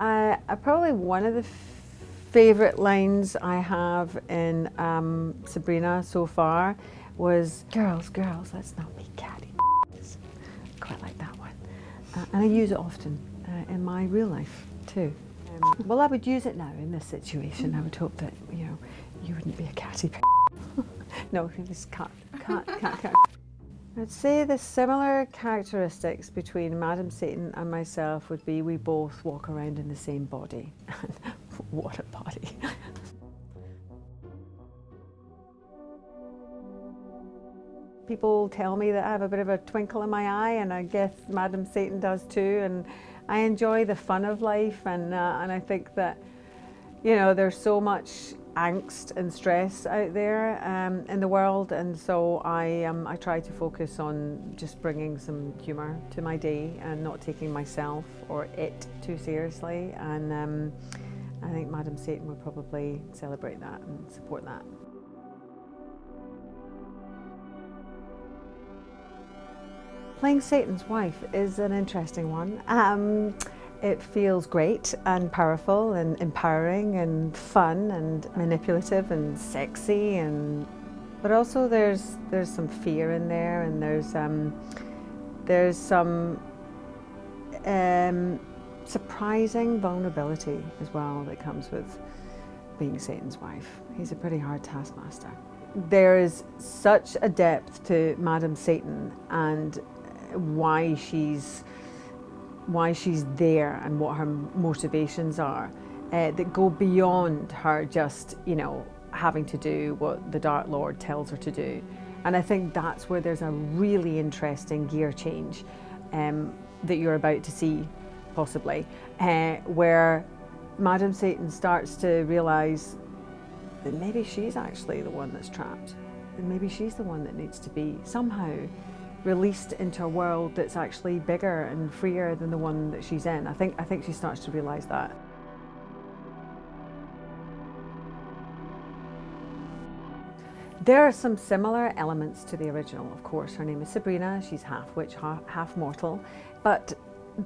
Probably one of the favourite lines I have in Sabrina so far was, "Girls, girls, let's not be catty." Quite like that one. And I use it often in my real life too. Well, I would use it now in this situation. I would hope that, you know, you wouldn't be a catty. No, just cut. I'd say the similar characteristics between Madam Satan and myself would be we both walk around in the same body. What a body. People tell me that I have a bit of a twinkle in my eye, and I guess Madam Satan does too, and I enjoy the fun of life, and I think that, you know, there's so much angst and stress out there in the world, and so I try to focus on just bringing some humour to my day and not taking myself or it too seriously, and I think Madam Satan would probably celebrate that and support that. Playing Satan's wife is an interesting one. It feels great and powerful and empowering and fun and manipulative and sexy, but also there's some fear in there, and there's some surprising vulnerability as well that comes with being Satan's wife. He's a pretty hard taskmaster. There is such a depth to Madam Satan and why she's there and what her motivations are that go beyond her just, you know, having to do what the Dark Lord tells her to do. And I think that's where there's a really interesting gear change that you're about to see, possibly, where Madam Satan starts to realise that maybe she's actually the one that's trapped, and maybe she's the one that needs to be somehow released into a world that's actually bigger and freer than the one that she's in. I think she starts to realise that. There are some similar elements to the original, of course. Her name is Sabrina, she's half witch, half mortal, but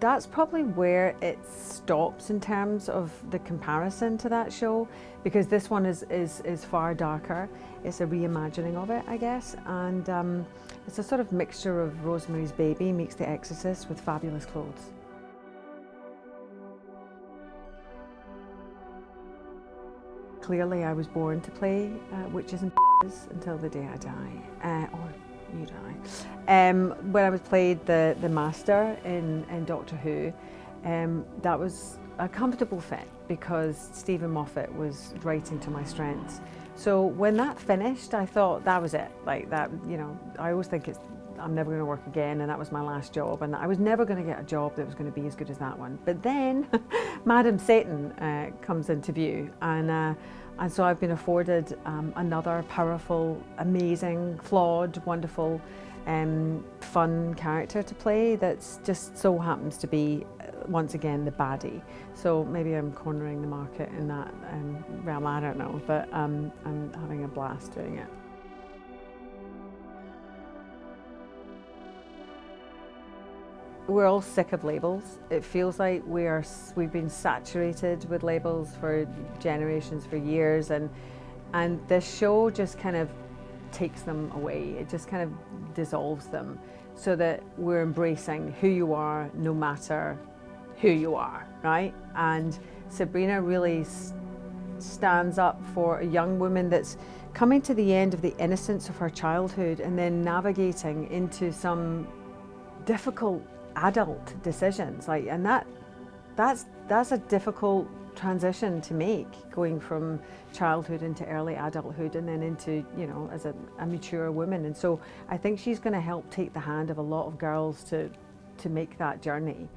that's probably where it stops in terms of the comparison to that show, because this one is far darker. It's a reimagining of it, I guess, and it's a sort of mixture of Rosemary's Baby meets The Exorcist with fabulous clothes. Clearly I was born to play witches and until the day I die, or you die. When I was played the Master in Doctor Who, that was a comfortable fit because Stephen Moffat was writing to my strengths. So when that finished, I thought that was it. Like that, you know, I always think I'm never going to work again, and that was my last job, and I was never going to get a job that was going to be as good as that one. But then Madam Satan comes into view, and so I've been afforded another powerful, amazing, flawed, wonderful, fun character to play that's just so happens to be once again the baddie. So maybe I'm cornering the market in that realm, I don't know, but I'm having a blast doing it. We're all sick of labels. It feels like we've been saturated with labels for generations, for years, and this show just kind of takes them away. It just kind of dissolves them so that we're embracing who you are no matter who you are, right? And Sabrina really stands up for a young woman that's coming to the end of the innocence of her childhood and then navigating into some difficult adult decisions, like, and that's a difficult transition to make, going from childhood into early adulthood and then into, you know, as a mature woman. And so I think she's going to help take the hand of a lot of girls to make that journey.